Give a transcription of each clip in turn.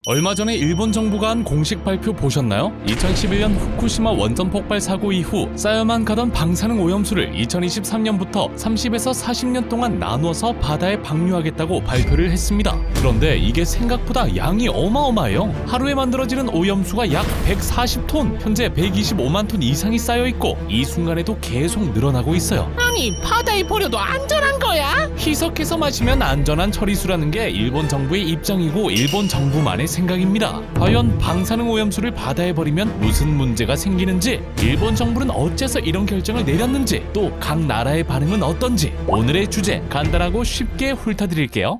얼마 전에 일본 정부가 한 공식 발표 보셨나요? 2011년 후쿠시마 원전 폭발 사고 이후 쌓여만 가던 방사능 오염수를 2023년부터 30에서 40년 동안 나눠서 바다에 방류하겠다고 발표를 했습니다. 그런데 이게 생각보다 양이 어마어마해요. 하루에 만들어지는 오염수가 약 140톤, 현재 125만 톤 이상이 쌓여있고 이 순간에도 계속 늘어나고 있어요. 아니 바다에 버려도 안전한 거야? 희석해서 마시면 안전한 처리수라는 게 일본 정부의 입장이고 일본 정부만의 생각입니다. 과연 방사능 오염수를 바다에 버리면 무슨 문제가 생기는지, 일본 정부는 어째서 이런 결정을 내렸는지, 또 각 나라의 반응은 어떤지 오늘의 주제 간단하고 쉽게 훑어드릴게요.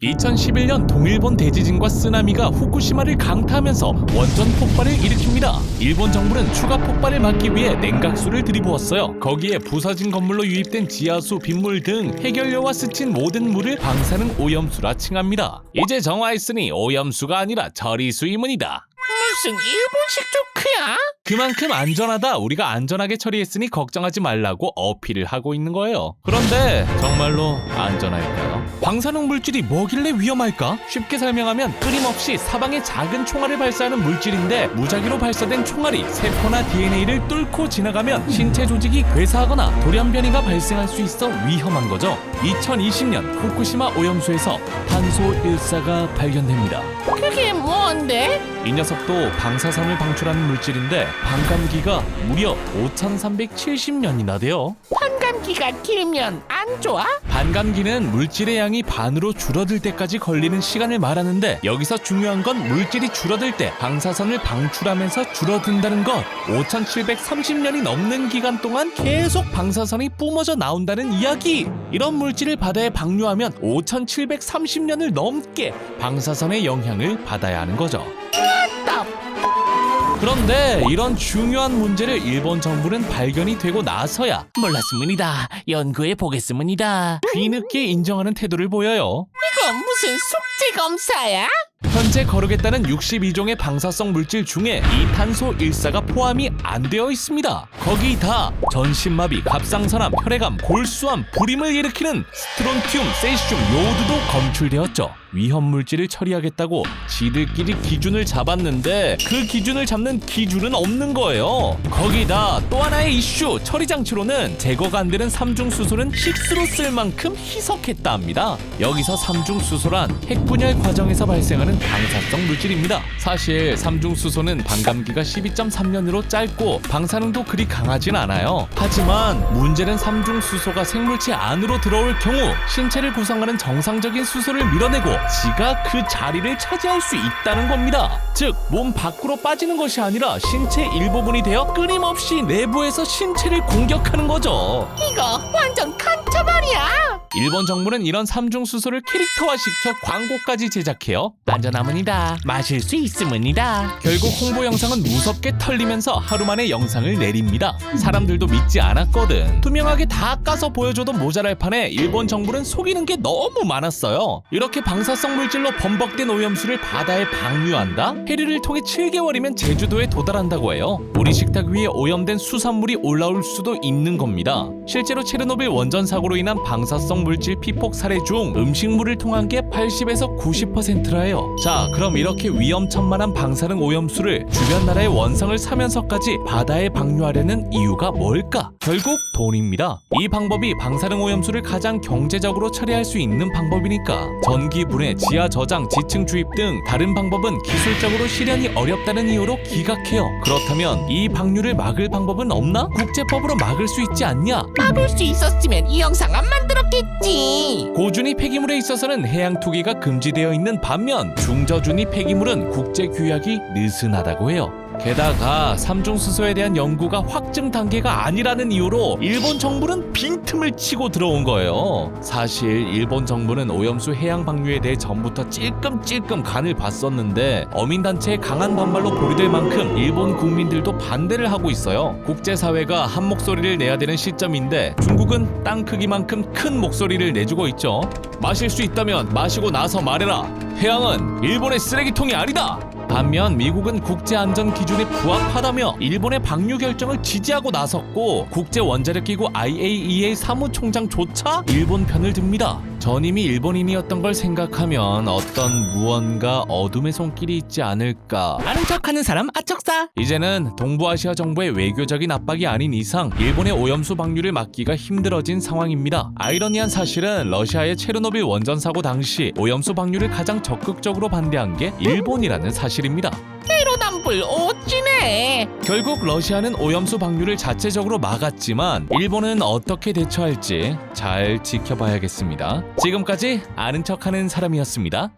2011년 동일본 대지진과 쓰나미가 후쿠시마를 강타하면서 원전 폭발을 일으킵니다. 일본 정부는 추가 폭발을 막기 위해 냉각수를 들이부었어요. 거기에 부서진 건물로 유입된 지하수, 빗물 등 해결료와 스친 모든 물을 방사능 오염수라 칭합니다. 이제 정화했으니 오염수가 아니라 처리수이문이다. 무슨 일본식 조크야? 그만큼 안전하다, 우리가 안전하게 처리했으니 걱정하지 말라고 어필을 하고 있는 거예요. 그런데 정말로 안전할까요? 방사능 물질이 뭐길래 위험할까? 쉽게 설명하면 끊임없이 사방에 작은 총알을 발사하는 물질인데, 무작위로 발사된 총알이 세포나 DNA를 뚫고 지나가면 신체 조직이 괴사하거나 돌연변이가 발생할 수 있어 위험한 거죠. 2020년 후쿠시마 오염수에서 탄소 일사가 발견됩니다. 그게 뭔데? 이 녀석도 방사선을 방출하는 물질인데 반감기가 무려 5370년이나 돼요. 반감기가 길면 안 좋아? 반감기는 물질의 양이 반으로 줄어들 때까지 걸리는 시간을 말하는데, 여기서 중요한 건 물질이 줄어들 때 방사선을 방출하면서 줄어든다는 것. 5730년이 넘는 기간 동안 계속 방사선이 뿜어져 나온다는 이야기. 이런 물질을 바다에 방류하면 5730년을 넘게 방사선의 영향을 받아야 하는 거죠. 그런데 이런 중요한 문제를 일본 정부는 발견이 되고 나서야 몰랐습니다. 연구해 보겠습니다. 뒤늦게 인정하는 태도를 보여요. 이건 무슨 숙제 검사야? 현재 거르겠다는 62종의 방사성 물질 중에 이 탄소 일사가 포함이 안 되어 있습니다. 거기다 전신마비, 갑상선암, 혈액암, 골수암, 불임을 일으키는 스트론튬, 세슘, 요오드도 검출되었죠. 위험 물질을 처리하겠다고 지들끼리 기준을 잡았는데 그 기준을 잡는 기준은 없는 거예요. 거기다 또 하나의 이슈, 처리 장치로는 제거가 안 되는 삼중수소는 식수로 쓸 만큼 희석했다 합니다. 여기서 삼중수소란 핵분열 과정에서 발생하는 방사성 물질입니다. 사실 삼중수소는 반감기가 12.3년으로 짧고 방사능도 그리 강하진 않아요. 하지만 문제는 삼중수소가 생물체 안으로 들어올 경우 신체를 구성하는 정상적인 수소를 밀어내고 지가 그 자리를 차지할 수 있다는 겁니다. 즉, 몸 밖으로 빠지는 것이 아니라 신체 일부분이 되어 끊임없이 내부에서 신체를 공격하는 거죠. 이거 완전 칸터발이야. 일본 정부는 이런 삼중수소를 캐릭터화시켜 광고까지 제작해요. 안전합니다, 마실 수 있습니다. 결국 홍보 영상은 무섭게 털리면서 하루 만에 영상을 내립니다. 사람들도 믿지 않았거든. 투명하게 다 까서 보여줘도 모자랄 판에 일본 정부는 속이는 게 너무 많았어요. 이렇게 방사성 물질로 범벅된 오염수를 바다에 방류한다? 해류를 통해 7개월이면 제주도에 도달한다고 해요. 우리 식탁 위에 오염된 수산물이 올라올 수도 있는 겁니다. 실제로 체르노빌 원전 사고로 인한 방사성 물질 피폭 사례 중 음식물을 통한 게 80에서 90%라 해요. 자, 그럼 이렇게 위험천만한 방사능 오염수를 주변 나라의 원성을 사면서까지 바다에 방류하려는 이유가 뭘까? 결국 돈입니다. 이 방법이 방사능 오염수를 가장 경제적으로 처리할 수 있는 방법이니까. 전기 분해, 지하 저장, 지층 주입 등 다른 방법은 기술적으로 실현이 어렵다는 이유로 기각해요. 그렇다면 이 방류를 막을 방법은 없나? 국제법으로 막을 수 있지 않냐? 막을 수 있었으면 이 영상 안 만들었겠지. 고준위 폐기물에 있어서는 해양 투기가 금지되어 있는 반면 중저준위 폐기물은 국제 규약이 느슨하다고 해요. 게다가 삼중수소에 대한 연구가 확증 단계가 아니라는 이유로 일본 정부는 빈틈을 치고 들어온 거예요. 사실 일본 정부는 오염수 해양 방류에 대해 전부터 찔끔찔끔 간을 봤었는데 어민단체의 강한 반발로 보류될 만큼 일본 국민들도 반대를 하고 있어요. 국제사회가 한 목소리를 내야 되는 시점인데 중국은 땅 크기만큼 큰 목소리를 내주고 있죠. 마실 수 있다면 마시고 나서 말해라. 해양은 일본의 쓰레기통이 아니다. 반면 미국은 국제안전 기준에 부합하다며 일본의 방류 결정을 지지하고 나섰고 국제원자력기구 IAEA 사무총장조차 일본 편을 듭니다. 전임이 일본인이었던 걸 생각하면 어떤 무언가 어둠의 손길이 있지 않을까. 아는 척하는 사람 아척사. 이제는 동부아시아 정부의 외교적인 압박이 아닌 이상 일본의 오염수 방류를 막기가 힘들어진 상황입니다. 아이러니한 사실은 러시아의 체르노빌 원전 사고 당시 오염수 방류를 가장 적극적으로 반대한 게 일본이라는 사실입니다. 내로남불 오지네. 결국 러시아는 오염수 방류를 자체적으로 막았지만 일본은 어떻게 대처할지 잘 지켜봐야겠습니다. 지금까지 아는 척하는 사람이었습니다.